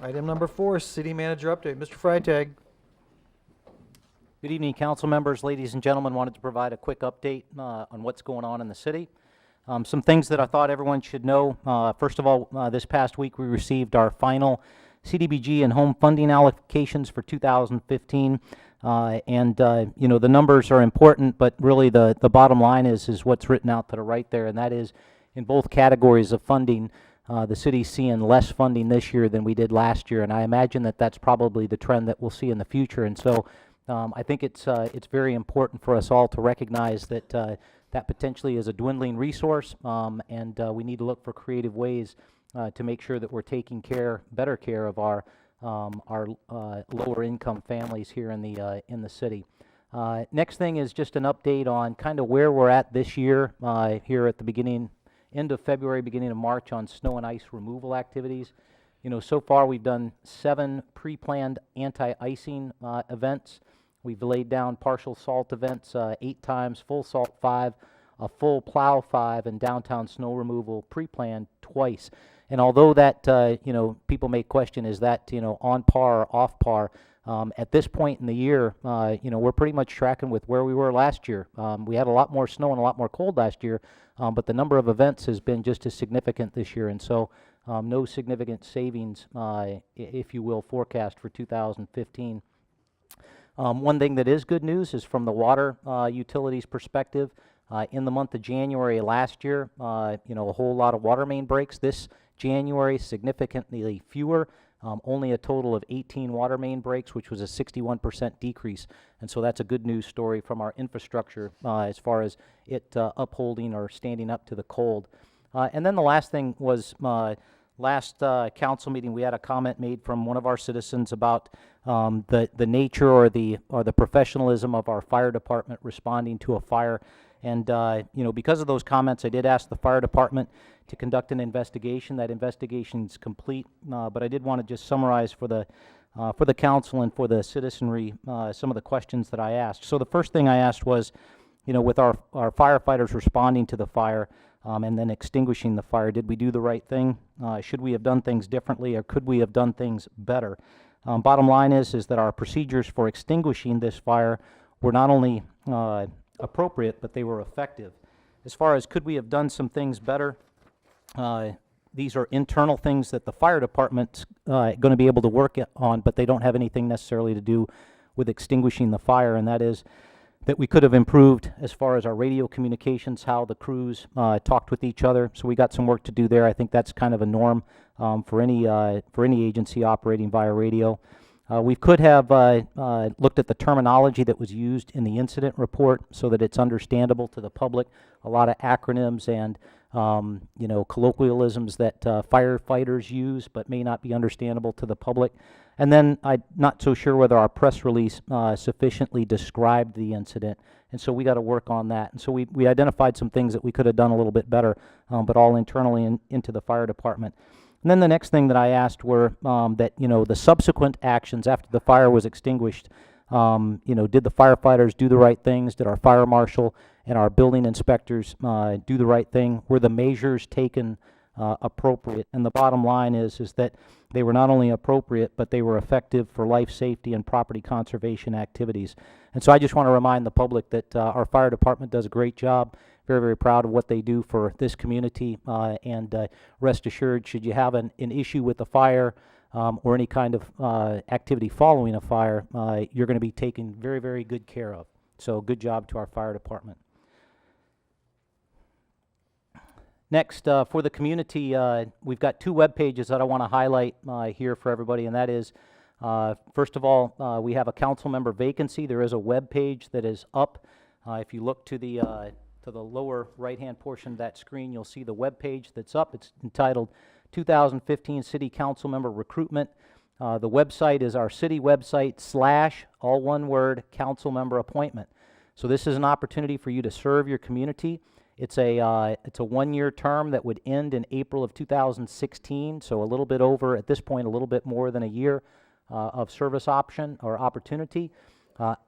Item number 4, City Manager Update. Mr. Freitag. Good evening, council members, ladies and gentlemen. Wanted to provide a quick update on what's going on in the city. Some things that I thought everyone should know. First of all, this past week we received our final CDBG and home funding allocations for 2015. You know, the numbers are important, but really the bottom line is what's written out to the right there, and that is in both categories of funding, the city's seeing less funding this year than we did last year, and I imagine that that's probably the trend that we'll see in the future. And so I think it's very important for us all to recognize that that potentially is a dwindling resource, and we need to look for creative ways to make sure that we're taking better care of our lower income families here in the city. Next thing is just an update on kind of where we're at this year, here at the end of February, beginning of March, on snow and ice removal activities. You know, so far we've done 7 pre-planned anti-icing events. We've laid down partial salt events 8 times, full salt 5, a full plow 5, and downtown snow removal pre-planned twice. And although that, you know, people may question, is that, you know, on par or off par? At this point in the year, you know, we're pretty much tracking with where we were last year. We had a lot more snow and a lot more cold last year, but the number of events has been just as significant this year, and so no significant savings, if you will, forecast for 2015. One thing that is good news is from the water utilities perspective. In the month of January last year, you know, a whole lot of water main breaks. This January, significantly fewer. Only a total of 18 water main breaks, which was a 61% decrease. And so that's a good news story from our infrastructure as far as it upholding or standing up to the cold. And then the last thing was last council meeting, we had a comment made from one of our citizens about the nature or the professionalism of our fire department responding to a fire. And you know, because of those comments, I did ask the fire department to conduct an investigation. That investigation's complete, but I did want to just summarize for the council and for the citizenry some of the questions that I asked. So the first thing I asked was, you know, with our firefighters responding to the fire and then extinguishing the fire, did we do the right thing? Should we have done things differently, or could we have done things better? Bottom line is that our procedures for extinguishing this fire were not only appropriate, but they were effective. As far as could we have done some things better, these are internal things that the fire department's going to be able to work on, but they don't have anything necessarily to do with extinguishing the fire, and that is that we could have improved as far as our radio communications, how the crews talked with each other. So we got some work to do there. I think that's kind of a norm for any agency operating via radio. We could have looked at the terminology that was used in the incident report so that it's understandable to the public. A lot of acronyms and you know, colloquialisms that firefighters use but may not be understandable to the public. And then I'm not so sure whether our press release sufficiently described the incident, and so we got to work on that. And so we identified some things that we could have done a little bit better, but all internally into the fire department. And then the next thing that I asked were that, you know, the subsequent actions after the fire was extinguished, you know, did the firefighters do the right things? Did our fire marshal and our building inspectors do the right thing? Were the measures taken appropriate? And the bottom line is that they were not only appropriate, but they were effective for life safety and property conservation activities. And so I just want to remind the public that our fire department does a great job. Very, very proud of what they do for this community, and rest assured, should you have an issue with the fire or any kind of activity following a fire, you're going to be taken very, very good care of. So good job to our fire department. Next, for the community, we've got 2 web pages that I want to highlight here for everybody, and that is, first of all, we have a council member vacancy. There is a web page that is up. If you look to the lower right-hand portion of that screen, you'll see the web page that's up. It's entitled 2015 City Council Member Recruitment. The website is our city website / all one word, council member appointment. So this is an opportunity for you to serve your community. It's a 1-year term that would end in April of 2016, so a little bit over, at this point, a little bit more than a year of service option or opportunity.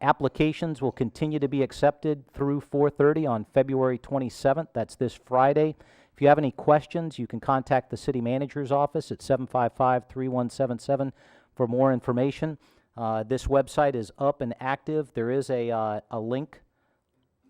Applications will continue to be accepted through 4:30 on February 27th. That's this Friday. If you have any questions, you can contact the city manager's office at 755-3177 for more information. This website is up and active. There is a link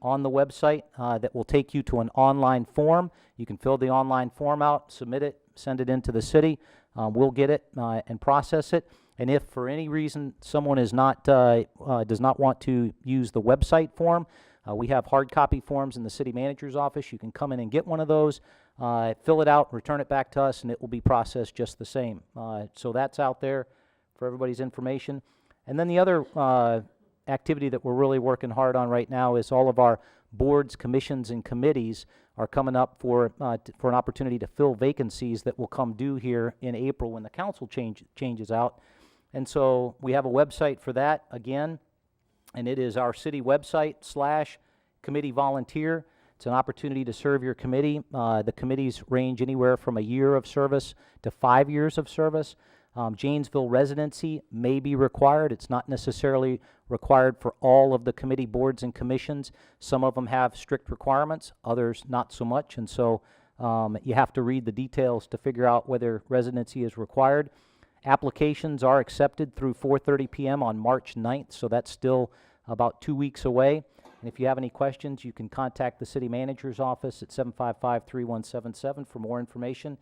on the website that will take you to an online form. You can fill the online form out, submit it, send it into the city. We'll get it and process it. And if for any reason someone is not does not want to use the website form, we have hard copy forms in the city manager's office. You can come in and get one of those, fill it out, return it back to us, and it will be processed just the same. So that's out there for everybody's information. And then the other activity that we're really working hard on right now is all of our boards, commissions, and committees are coming up for an opportunity to fill vacancies that will come due here in April when the council changes out. And so we have a website for that again, and it is our city website /committee volunteer. It's an opportunity to serve your committee. The committees range anywhere from a year of service to 5 years of service. Janesville residency may be required. It's not necessarily required for all of the committee boards and commissions. Some of them have strict requirements, others not so much, and so you have to read the details to figure out whether residency is required. Applications are accepted through 4:30 p.m. on March 9th, so that's still about 2 weeks away. And if you have any questions, you can contact the city manager's office at 755-3177 for more information.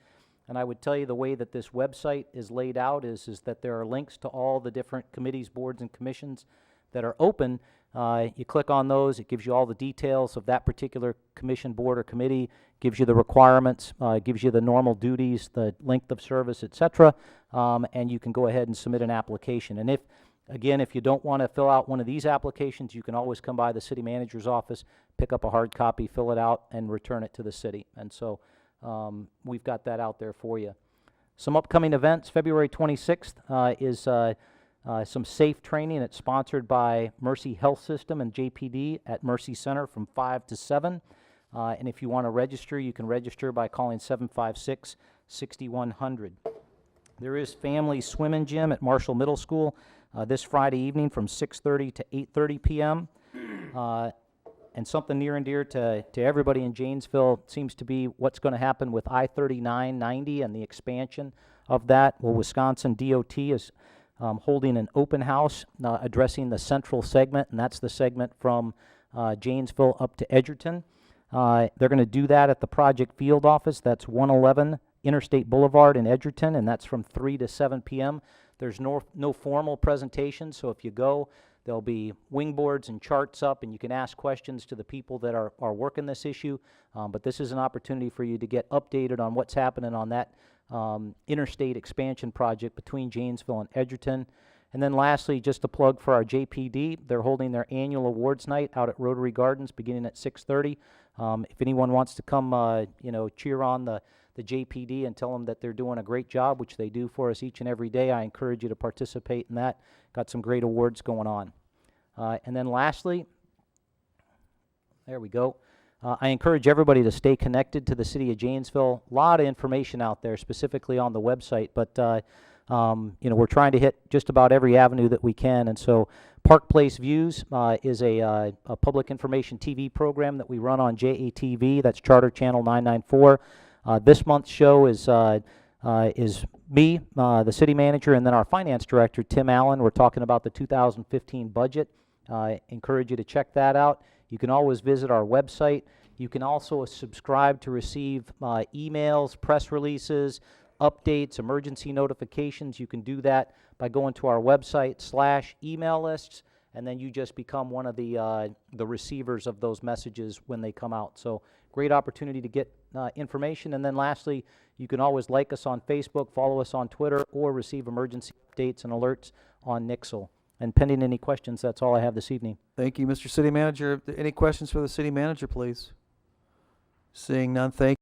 And I would tell you the way that this website is laid out is that there are links to all the different committees, boards, and commissions that are open. You click on those, it gives you all the details of that particular commission, board, or committee, gives you the requirements, gives you the normal duties, the length of service, etc., and you can go ahead and submit an application. And if you don't want to fill out one of these applications, you can always come by the city manager's office, pick up a hard copy, fill it out, and return it to the city. And so we've got that out there for you. Some upcoming events. February 26th is some SAFE training. It's sponsored by Mercy Health System and JPD at Mercy Center from 5 to 7. And if you want to register, you can register by calling 756-6100. There is Family Swim and Gym at Marshall Middle School this Friday evening from 6:30 to 8:30 p.m. And something near and dear to everybody in Janesville seems to be what's going to happen with I-39-90 and the expansion of that. Well, Wisconsin DOT is holding an open house addressing the central segment, and that's the segment from Janesville up to Edgerton. They're going to do that at the project field office. That's 111 Interstate Boulevard in Edgerton, and that's from 3 to 7 p.m. There's no formal presentation, so if you go, there'll be wingboards and charts up, and you can ask questions to the people that are working this issue. But this is an opportunity for you to get updated on what's happening on that interstate expansion project between Janesville and Edgerton. And then lastly, just a plug for our JPD. They're holding their annual awards night out at Rotary Gardens beginning at 6:30. If anyone wants to come, cheer on the JPD and tell them that they're doing a great job, which they do for us each and every day, I encourage you to participate in that. Got some great awards going on. And then lastly, there we go. I encourage everybody to stay connected to the city of Janesville. A lot of information out there, specifically on the website, but we're trying to hit just about every avenue that we can. And so Park Place Views is a public information TV program that we run on JATV. That's Charter Channel 994. This month's show is me, the city manager, and then our finance director, Tim Allen. We're talking about the 2015 budget. Encourage you to check that out. You can always visit our website. You can also subscribe to receive emails, press releases, updates, emergency notifications. You can do that by going to our website /email lists, and then you just become one of the receivers of those messages when they come out. So great opportunity to get information. And then lastly, you can always like us on Facebook, follow us on Twitter, or receive emergency updates and alerts on Nixle. And pending any questions, that's all I have this evening. Thank you, Mr. City Manager. Any questions for the city manager, please? Seeing none, thank you.